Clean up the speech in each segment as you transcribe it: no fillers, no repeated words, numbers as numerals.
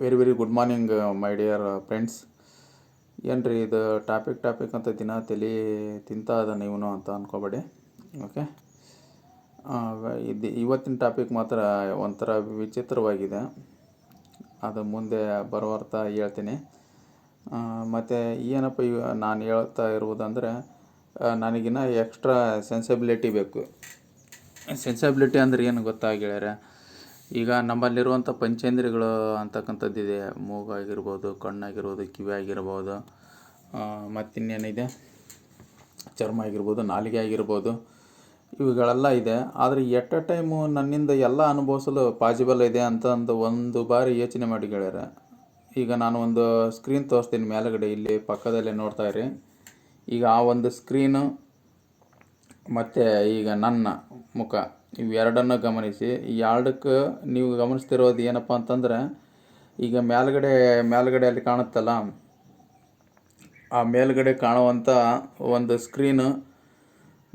Very very good morning my dear friends. ಏನು ರೀ ಇದು ಟಾಪಿಕ್ ಅಂತ ದಿನ ತಲೆ ತಿಂತಾ ಅದ ನೀವು ಅಂತ ಅಂದ್ಕೋಬೇಡಿ. ಓಕೆ, ಇದು ಇವತ್ತಿನ ಟಾಪಿಕ್ ಮಾತ್ರ ಒಂಥರ ವಿಚಿತ್ರವಾಗಿದೆ. ಅದು ಮುಂದೆ ಬರುವರ್ತ ಹೇಳ್ತೀನಿ. ಮತ್ತು ಏನಪ್ಪ ನಾನು ಹೇಳ್ತಾ ಇರುವುದಂದರೆ, ನನಗಿನ್ನ ಎಕ್ಸ್ಟ್ರಾ ಸೆನ್ಸಿಬಿಲಿಟಿ ಬೇಕು. ಸೆನ್ಸಿಬಿಲಿಟಿ ಅಂದರೆ ಏನು ಗೊತ್ತಾ ಗೆಳೆಯರೆ? ಈಗ ನಮ್ಮಲ್ಲಿರುವಂಥ ಪಂಚೇಂದ್ರಿಯಗಳು ಅಂತಕ್ಕಂಥದ್ದಿದೆ. ಮೂಗಾಗಿರ್ಬೋದು, ಕಣ್ಣಾಗಿರ್ಬೋದು, ಕಿವಿ ಆಗಿರ್ಬೋದು, ಮತ್ತಿನ್ನೇನಿದೆ, ಚರ್ಮ ಆಗಿರ್ಬೋದು, ನಾಲಿಗೆ ಆಗಿರ್ಬೋದು, ಇವುಗಳೆಲ್ಲ ಇದೆ. ಆದರೆ ಎಟ್ ಎ ಟೈಮು ನನ್ನಿಂದ ಎಲ್ಲ ಅನುಭವಿಸಲು ಪಾಸಿಬಲ್ ಇದೆ ಅಂತ ಒಂದು ಬಾರಿ ಯೋಚನೆ ಮಾಡಿ ಗೆಳೆಯರೆ. ಈಗ ನಾನು ಒಂದು ಸ್ಕ್ರೀನ್ ತೋರಿಸ್ತೀನಿ ಮೇಲುಗಡೆ, ಇಲ್ಲಿ ಪಕ್ಕದಲ್ಲೇ ನೋಡ್ತಾ ಇರಿ. ಈಗ ಆ ಒಂದು ಸ್ಕ್ರೀನು ಮತ್ತು ಈಗ ನನ್ನ ಮುಖ ಇವೆರಡನ್ನು ಗಮನಿಸಿ. ಈ ಎರಡಕ್ಕೆ ನೀವು ಗಮನಿಸ್ತಿರೋದು ಏನಪ್ಪ ಅಂತಂದರೆ, ಈಗ ಮೇಲ್ಗಡೆ ಅಲ್ಲಿ ಕಾಣುತ್ತಲ್ಲ, ಆ ಮೇಲ್ಗಡೆ ಕಾಣುವಂಥ ಒಂದು ಸ್ಕ್ರೀನು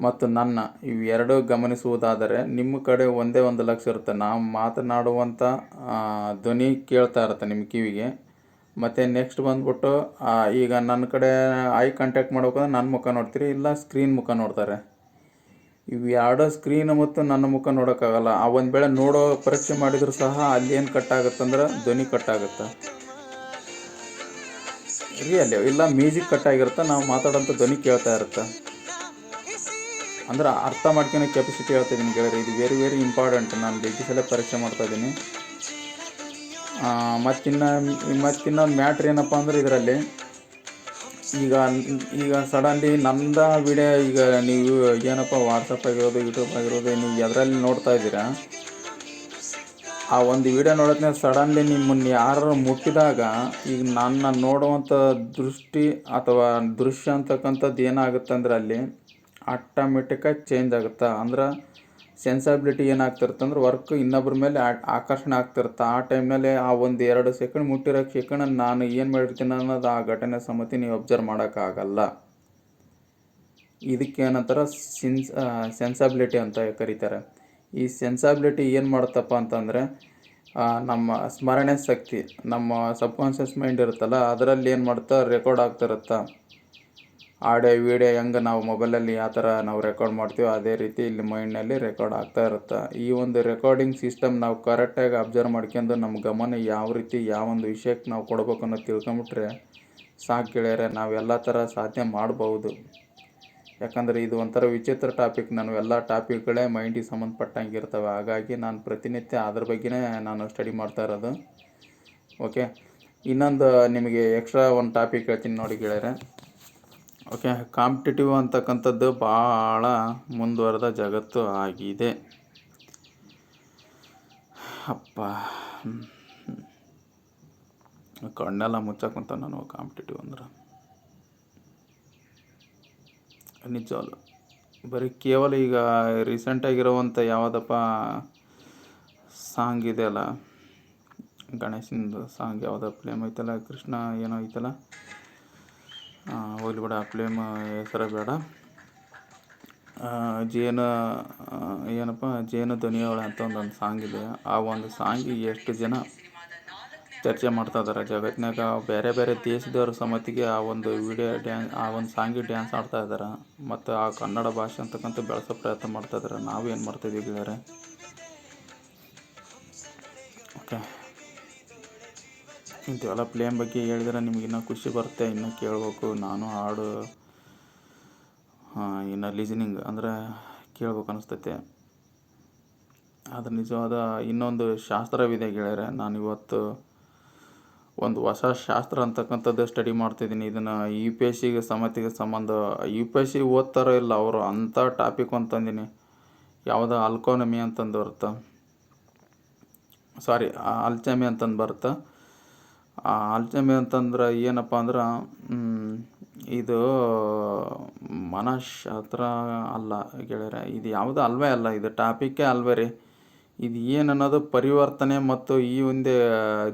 ಮತ್ತು ನನ್ನ ಇವೆರಡು ಗಮನಿಸುವುದಾದರೆ ನಿಮ್ಮ ಕಡೆ ಒಂದೇ ಒಂದು ಲಕ್ಷ್ಯ ಇರುತ್ತೆ. ನಾವು ಮಾತನಾಡುವಂಥ ಧ್ವನಿ ಕೇಳ್ತಾ ಇರುತ್ತೆ ನಿಮ್ಮ ಕಿವಿಗೆ. ಮತ್ತು ನೆಕ್ಸ್ಟ್ ಬಂದ್ಬಿಟ್ಟು ಈಗ ನನ್ನ ಕಡೆ ಐ ಕಾಂಟ್ಯಾಕ್ಟ್ ಮಾಡ್ಬೇಕಂದ್ರೆ ನನ್ನ ಮುಖ ನೋಡ್ತೀರಿ, ಇಲ್ಲ ಸ್ಕ್ರೀನ್ ಮುಖ ನೋಡ್ತಾರೆ. ಇವು ಎರಡೋ ಸ್ಕ್ರೀನ್ ಮತ್ತು ನನ್ನ ಮುಖ ನೋಡೋಕ್ಕಾಗಲ್ಲ. ಆ ಒಂದು ವೇಳೆ ನೋಡೋ ಪರೀಕ್ಷೆ ಮಾಡಿದರೂ ಸಹ ಅಲ್ಲಿ ಏನು ಕಟ್ಟಾಗುತ್ತಂದ್ರೆ ಧ್ವನಿ ಕಟ್ಟಾಗುತ್ತೆ ರಿಯಲ್ಲಿ, ಇಲ್ಲ ಮ್ಯೂಸಿಕ್ ಕಟ್ಟಾಗಿರುತ್ತೆ, ನಾವು ಮಾತಾಡೋಂಥ ಧ್ವನಿ ಕೇಳ್ತಾ ಇರುತ್ತೆ. ಅಂದ್ರೆ ಅರ್ಥ ಮಾಡ್ಕೊಳೋ ಕೆಪಾಸಿಟಿ ಹೇಳ್ತಾಯಿದ್ದೀನಿ ಗೆಳೆಯರೆ. ಇದು ವೆರಿ ವೆರಿ ಇಂಪಾರ್ಟೆಂಟ್. ನಾನು ಜಗ್ಗಿ ಸಲ ಪರೀಕ್ಷೆ ಮಾಡ್ತಾಯಿದ್ದೀನಿ. ಮತ್ತಿನ್ನೊಂದು ಮ್ಯಾಟ್ರ್ ಏನಪ್ಪ ಅಂದರೆ, ಇದರಲ್ಲಿ ಈಗ ಸಡನ್ಲಿ ನಮ್ಮದ ವಿಡಿಯೋ ಈಗ ನೀವು ಏನಪ್ಪ ವಾಟ್ಸಪ್ ಆಗಿರೋದು, ಯೂಟ್ಯೂಬ್ ಆಗಿರೋದು, ನೀವು ಎದರಲ್ಲಿ ನೋಡ್ತಾ ಇದ್ದೀರಾ, ಆ ಒಂದು ವಿಡಿಯೋ ನೋಡೋದ್ನೇ ಸಡನ್ಲಿ ನಿಮ್ಮನ್ನು ಯಾರು ಮುಟ್ಟಿದಾಗ ಈಗ ನನ್ನ ನೋಡುವಂಥ ದೃಷ್ಟಿ ಅಥವಾ ದೃಶ್ಯ ಅಂತಕ್ಕಂಥದ್ದು ಏನಾಗುತ್ತೆ ಅಂದರೆ ಅಲ್ಲಿ ಆಟೋಮೆಟಿಕ್ಕಾಗಿ ಚೇಂಜ್ ಆಗುತ್ತೆ. ಅಂದ್ರೆ ಸೆನ್ಸಬಿಲಿಟಿ ಏನಾಗ್ತಿರುತ್ತೆ ಅಂದ್ರೆ ವರ್ಕ್ ಇನ್ನೊಬ್ಬರ ಮೇಲೆ ಆಕರ್ಷಣೆ ಆಗ್ತಿರುತ್ತೆ. ಆ ಟೈಮ್ನಲ್ಲಿ ಆ ಒಂದು 2 ಸೆಕೆಂಡ್ ಮುಟ್ಟಿರೋ ಕ್ಷಣ ನಾನು ಏನು ಮಾಡಿರ್ತೀನಿ ಅನ್ನೋದು ಆ ಘಟನೆ ಸಮೇತ ನೀವು ಅಬ್ಸರ್ವ್ ಮಾಡೋಕ್ಕಾಗಲ್ಲ. ಇದಕ್ಕೇನಂತಾರೆ ಸೆನ್ಸಬಿಲಿಟಿ ಅಂತ ಕರೀತಾರೆ. ಈ ಸೆನ್ಸಬಿಲಿಟಿ ಏನು ಮಾಡುತ್ತಪ್ಪ ಅಂತಂದರೆ, ನಮ್ಮ ಸ್ಮರಣೆ ಶಕ್ತಿ, ನಮ್ಮ ಸಬ್ಕಾನ್ಷಿಯಸ್ ಮೈಂಡ್ ಇರುತ್ತಲ್ಲ, ಅದರಲ್ಲಿ ಏನು ಮಾಡ್ತಾ ರೆಕಾರ್ಡ್ ಆಗ್ತಿರುತ್ತೆ. ಆಡಿಯೋ ವಿಡಿಯೋ ಹೆಂಗೆ ನಾವು ಮೊಬೈಲಲ್ಲಿ ಯಾವ ಥರ ನಾವು ರೆಕಾರ್ಡ್ ಮಾಡ್ತೀವೋ ಅದೇ ರೀತಿ ಇಲ್ಲಿ ಮೈಂಡ್ನಲ್ಲಿ ರೆಕಾರ್ಡ್ ಆಗ್ತಾ ಇರುತ್ತೆ. ಈ ಒಂದು ರೆಕಾರ್ಡಿಂಗ್ ಸಿಸ್ಟಮ್ ನಾವು ಕರೆಕ್ಟಾಗಿ ಅಬ್ಸರ್ವ್ ಮಾಡ್ಕೊಂಡು ನಮ್ಮ ಗಮನ ಯಾವ ರೀತಿ ಯಾವೊಂದು ವಿಷಯಕ್ಕೆ ನಾವು ಕೊಡ್ಬೇಕು ಅನ್ನೋದು ತಿಳ್ಕೊಂಬಿಟ್ರೆ ಸಾಕು ಗೆಳೆಯರೆ, ನಾವೆಲ್ಲ ಥರ ಸಾಧನೆ ಮಾಡ್ಬೋದು. ಯಾಕಂದರೆ ಇದು ಒಂಥರ ವಿಚಿತ್ರ ಟಾಪಿಕ್. ನಾನು ಎಲ್ಲ ಟಾಪಿಕ್ಗಳೇ ಮೈಂಡಿಗೆ ಸಂಬಂಧಪಟ್ಟಂಗೆ ಇರ್ತವೆ. ಹಾಗಾಗಿ ನಾನು ಪ್ರತಿನಿತ್ಯ ಅದ್ರ ಬಗ್ಗೆನೇ ನಾನು ಸ್ಟಡಿ ಮಾಡ್ತಾ ಇರೋದು. ಓಕೆ, ಇನ್ನೊಂದು ನಿಮಗೆ ಎಕ್ಸ್ಟ್ರಾ ಒಂದು ಟಾಪಿಕ್ ಹೇಳ್ತೀನಿ ನೋಡಿ ಗೆಳೆಯರೆ. ಓಕೆ, ಕಾಂಪಿಟೇಟಿವ್ ಅಂತಕ್ಕಂಥದ್ದು ಭಾಳ ಮುಂದುವರೆದ ಜಗತ್ತು ಆಗಿದೆ. ಅಪ್ಪ ಕಣ್ಣೆಲ್ಲ ಮುಚ್ಚಕ್ಕಂತ ನಾನು ಕಾಂಪಿಟೇಟಿವ್ ಅಂದ್ರೆ ನಿಜವಲ್ಲ. ಬರೀ ಕೇವಲ ಈಗ ರೀಸೆಂಟಾಗಿರುವಂಥ ಯಾವುದಪ್ಪ ಸಾಂಗ್ ಇದೆಯಲ್ಲ, ಗಣೇಶಂದು ಸಾಂಗ್ ಯಾವುದೋ ಫಿಲ್ಮ್ ಐತಲ್ಲ, ಕೃಷ್ಣ ಏನೋ ಐತಲ್ಲ, ಹೋಗ್ಲಿ ಬಿಡ, ಆ ಫಿಲ್ಮ್ ಹೆಸರು ಬೇಡ. ಜೇನು ಧ್ವನಿಯವಳ ಅಂತ ಒಂದು ಸಾಂಗ್ ಇದೆ. ಆ ಒಂದು ಸಾಂಗಿಗೆ ಎಷ್ಟು ಜನ ಚರ್ಚೆ ಮಾಡ್ತಾ ಇದ್ದಾರೆ ಜಗತ್ತಿನಾಗ. ಬೇರೆ ಬೇರೆ ದೇಶದವ್ರ ಸಮೇತಿಗೆ ಆ ಒಂದು ಆ ಒಂದು ಸಾಂಗಿಗೆ ಡ್ಯಾನ್ಸ್ ಆಡ್ತಾ ಇದ್ದಾರೆ. ಮತ್ತು ಆ ಕನ್ನಡ ಭಾಷೆ ಅಂತಕ್ಕಂಥ ಬೆಳೆಸೋ ಪ್ರಯತ್ನ ಮಾಡ್ತಾ ಇದ್ದಾರೆ. ನಾವೇನು ಮಾಡ್ತಾಯಿದ್ದೀವಿ ಗೆಳೆಯರೆ? ಓಕೆ, ಇಂಥವೆಲ್ಲ ಪ್ಲೇಮ್ ಬಗ್ಗೆ ಹೇಳಿದ್ರೆ ನಿಮ್ಗೆ ಇನ್ನೂ ಖುಷಿ ಬರುತ್ತೆ, ಇನ್ನೂ ಕೇಳಬೇಕು. ನಾನು ಹಾಡು ಇನ್ನು ಲಿಸನಿಂಗ್ ಅಂದರೆ ಕೇಳ್ಬೇಕು ಅನಿಸ್ತೈತೆ. ಆದರೆ ನಿಜವಾದ ಇನ್ನೊಂದು ಶಾಸ್ತ್ರವಿದೆ ಗೆಳೆಯರೆ. ನಾನು ಇವತ್ತು ಒಂದು ಹೊಸ ಶಾಸ್ತ್ರ ಅಂತಕ್ಕಂಥದ್ದು ಸ್ಟಡಿ ಮಾಡ್ತಿದ್ದೀನಿ. ಇದನ್ನು UPSC ಸಮಿತಿಗೆ ಸಂಬಂಧ, UPSC ಓದ್ತಾರೋ ಇಲ್ಲ ಅವರು, ಅಂಥ ಟಾಪಿಕ್ ಅಂತಂದಿನಿ. ಯಾವುದೋ ಅಲ್ಕೋನಮಿ ಅಂತಂದು ಬರುತ್ತೆ, ಸಾರಿ ಅಲ್ಚಮಿ ಅಂತಂದು ಬರುತ್ತೆ. ಅಲ್ಚಮಿ ಅಂತಂದ್ರೆ ಏನಪ್ಪ ಅಂದ್ರೆ, ಇದು ಮನಃಶಾಸ್ತ್ರ ಅಲ್ಲ ಗೆಳೆಯರೆ, ಇದು ಯಾವುದೂ ಅಲ್ವೇ ಅಲ್ಲ, ಇದು ಟಾಪಿಕ್ಕೇ ಅಲ್ವೇ ರೀ. ಇದು ಏನು ಅನ್ನೋದು ಪರಿವರ್ತನೆ ಮತ್ತು ಈ ಹಿಂದೆ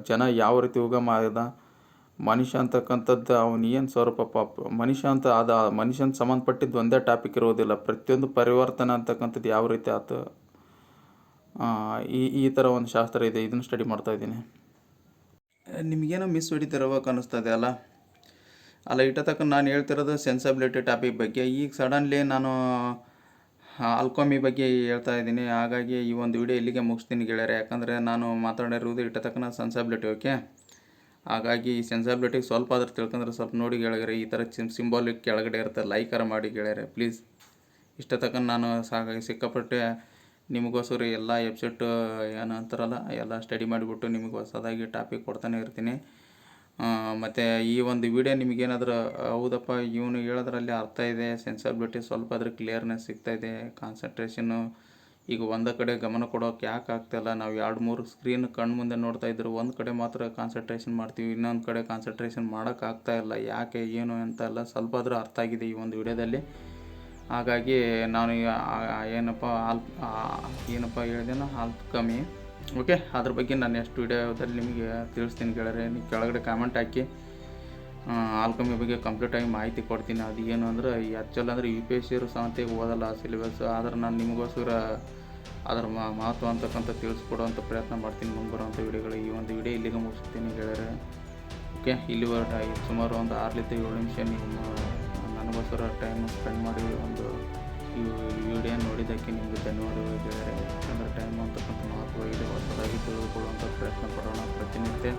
ಜನ ಯಾವ ರೀತಿ ಉಗಮ ಆದ ಮನುಷ್ಯ ಅಂತಕ್ಕಂಥದ್ದು ಅವನು ಏನು ಸ್ವರೂಪ ಮನುಷ್ಯ ಅಂತ ಅದು ಮನುಷ್ಯನ ಸಂಬಂಧಪಟ್ಟಿದ್ದು ಒಂದೇ ಟಾಪಿಕ್ ಇರೋದಿಲ್ಲ. ಪ್ರತಿಯೊಂದು ಪರಿವರ್ತನೆ ಅಂತಕ್ಕಂಥದ್ದು ಯಾವ ರೀತಿ ಆಯ್ತು, ಈ ಥರ ಒಂದು ಶಾಸ್ತ್ರ ಇದೆ. ಇದನ್ನು ಸ್ಟಡಿ ಮಾಡ್ತಾಯಿದ್ದೀನಿ. ನಿಮಗೇನೋ ಮಿಸ್ ಹೊಡಿತಿರೋವಾಗ ಅನ್ನಿಸ್ತದೆ ಅಲ್ಲ. ಇಟ್ಟ ತನಕ ನಾನು ಹೇಳ್ತಿರೋದು ಸೆನ್ಸಬಿಲಿಟಿ ಟಾಪಿಕ್ ಬಗ್ಗೆ. ಈಗ ಸಡನ್ಲಿ ನಾನು ಆಲ್ಕಮಿ ಬಗ್ಗೆ ಹೇಳ್ತಾ ಇದ್ದೀನಿ. ಹಾಗಾಗಿ ಈ ಒಂದು ವಿಡಿಯೋ ಇಲ್ಲಿಗೆ ಮುಗಿಸ್ತೀನಿ ಗೆಳೆಯರೆ. ಯಾಕಂದರೆ ನಾನು ಮಾತಾಡಿರೋದು ಇಟ್ಟ ತನಕ ಸೆನ್ಸಬಿಲಿಟಿ, ಓಕೆ. ಹಾಗಾಗಿ ಈ ಸೆನ್ಸಬಿಲಿಟಿಗೆ ಸ್ವಲ್ಪ ಆದರೂ ತಿಳ್ಕೊಂಡ್ರೆ ಸ್ವಲ್ಪ ನೋಡಿ ಗೆಳೆಯರೆ. ಈ ಥರ ಸಿಂಬಾಲಿಕ್ ಕೆಳಗಡೆ ಇರುತ್ತೆ, ಲೈಕರ ಮಾಡಿ ಗೆಳೆಯರೆ ಪ್ಲೀಸ್. ಇಷ್ಟ ತನಕ ನಾನು ಸಿಕ್ಕಾಪಟ್ಟೆ ನಿಮಗೋಸ್ಕರ ಎಲ್ಲ ವೆಬ್ಸೈಟ್ ಏನು ಅಂತಾರಲ್ಲ ಎಲ್ಲ ಸ್ಟಡಿ ಮಾಡಿಬಿಟ್ಟು ನಿಮಗೆ ಹೊಸದಾಗಿ ಟಾಪಿಕ್ ಕೊಡ್ತಾನೆ ಇರ್ತೀನಿ. ಮತ್ತು ಈ ಒಂದು ವಿಡಿಯೋ ನಿಮಗೇನಾದರೂ ಹೌದಪ್ಪ ಇವನು ಹೇಳೋದ್ರಲ್ಲಿ ಅರ್ಥ ಇದೆ, ಸೆನ್ಸಬಿಲಿಟಿ ಸ್ವಲ್ಪ ಆದರೂ ಕ್ಲಿಯರ್ನೆಸ್ ಸಿಗ್ತಾಯಿದೆ, ಕಾನ್ಸಂಟ್ರೇಷನ್ನು ಈಗ ಒಂದು ಕಡೆ ಗಮನ ಕೊಡೋಕೆ ಯಾಕೆ ಆಗ್ತಾಯಿಲ್ಲ. ನಾವು 2-3 ಸ್ಕ್ರೀನ್ ಕಣ್ಣು ಮುಂದೆ ನೋಡ್ತಾ ಇದ್ರು, ಒಂದು ಕಡೆ ಮಾತ್ರ ಕಾನ್ಸಂಟ್ರೇಷನ್ ಮಾಡ್ತೀವಿ, ಇನ್ನೊಂದು ಕಡೆ ಕಾನ್ಸಂಟ್ರೇಷನ್ ಮಾಡೋಕ್ಕಾಗ್ತಾಯಿಲ್ಲ. ಯಾಕೆ ಏನು ಅಂತೆಲ್ಲ ಸ್ವಲ್ಪ ಆದರೂ ಅರ್ಥ ಆಗಿದೆ ಈ ಒಂದು ವಿಡಿಯೋದಲ್ಲಿ. ಹಾಗಾಗಿ ನಾನು ಏನಪ್ಪ ಹೇಳಿದೆನೋ ಆಲ್ಕಮಿ, ಓಕೆ. ಅದ್ರ ಬಗ್ಗೆ ನಾನು ನೆಕ್ಸ್ಟ್ ವಿಡಿಯೋದಲ್ಲಿ ನಿಮಗೆ ತಿಳಿಸ್ತೀನಿ ಗೆಳೆಯರೆ. ನೀವು ಕೆಳಗಡೆ ಕಾಮೆಂಟ್ ಹಾಕಿ ಆಲ್ಕಮಿ ಬಗ್ಗೆ ಕಂಪ್ಲೀಟಾಗಿ ಮಾಹಿತಿ ಕೊಡ್ತೀನಿ. ಅದು ಏನು ಅಂದರೆ ಆ್ಯಕ್ಚುಲ್ ಅಂದರೆ UPSC ಸಮೇತ ಓದಲ್ಲ ಸಿಲೆಬಸ್, ಆದರೆ ನಾನು ನಿಮಗೋಸ್ಕರ ಅದರ ಮಹತ್ವ ಅಂತಕ್ಕಂಥ ತಿಳಿಸ್ಕೊಡುವಂಥ ಪ್ರಯತ್ನ ಮಾಡ್ತೀನಿ ಮುಂದೆ ಬರುವಂಥ ವಿಡಿಯೋಗಳು. ಈ ಒಂದು ವಿಡಿಯೋ ಇಲ್ಲಿಗೆ ಮುಗಿಸ್ತೀನಿ ಗೆಳೆಯರೆ, ಓಕೆ. ಇಲ್ಲಿವರೆಗೆ ಸುಮಾರು ಒಂದು 6-7 ನಿಮಿಷ ನೀವು ನನಗೋಸ್ಕರ ಟೈಮ್ ಸ್ಪೆಂಡ್ ಮಾಡಿ ಒಂದು ಈ ವಿಡಿಯೋ ನೋಡಿದ್ದಕ್ಕೆ ನಿಮಗೆ ಧನ್ಯವಾದಗಳು ಗೆಳೆಯರೆ. ಯಾಕಂದರೆ ಟೈಮ್ ಅಂತಕ್ಕಂಥ ಮಹತ್ವ ಇದೆ. ಹೊಸದಾಗಿ ತಿಳಿದುಕೊಳ್ಳುವಂಥ ಪ್ರಯತ್ನ ಪಡೋಣ. ಪ್ರತಿನಿತ್ಯ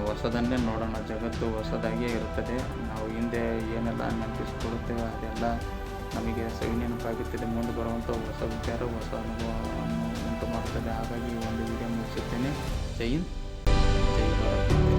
ಹೊಸದನ್ನೇ ನೋಡೋಣ. ಜಗತ್ತು ಹೊಸದಾಗಿಯೇ ಇರುತ್ತದೆ. ನಾವು ಹಿಂದೆ ಏನೆಲ್ಲ ನೆನಪಿಸಿಕೊಳ್ಳುತ್ತೇವೆ ಅದೆಲ್ಲ ನಮಗೆ ಸವಿ ನೆನಪಾಗುತ್ತದೆ. ಮುಂದೆ ಬರುವಂಥ ಹೊಸ ವಿಚಾರ, ಹೊಸ ಅನುಭವವನ್ನು ಉಂಟು ಮಾಡುತ್ತದೆ. ಹಾಗಾಗಿ ಒಂದು ವಿಡಿಯೋ ಮುಗಿಸುತ್ತೇನೆ. ಜೈ ಹಿಂದ್, ಜೈ ಭಾರತ್.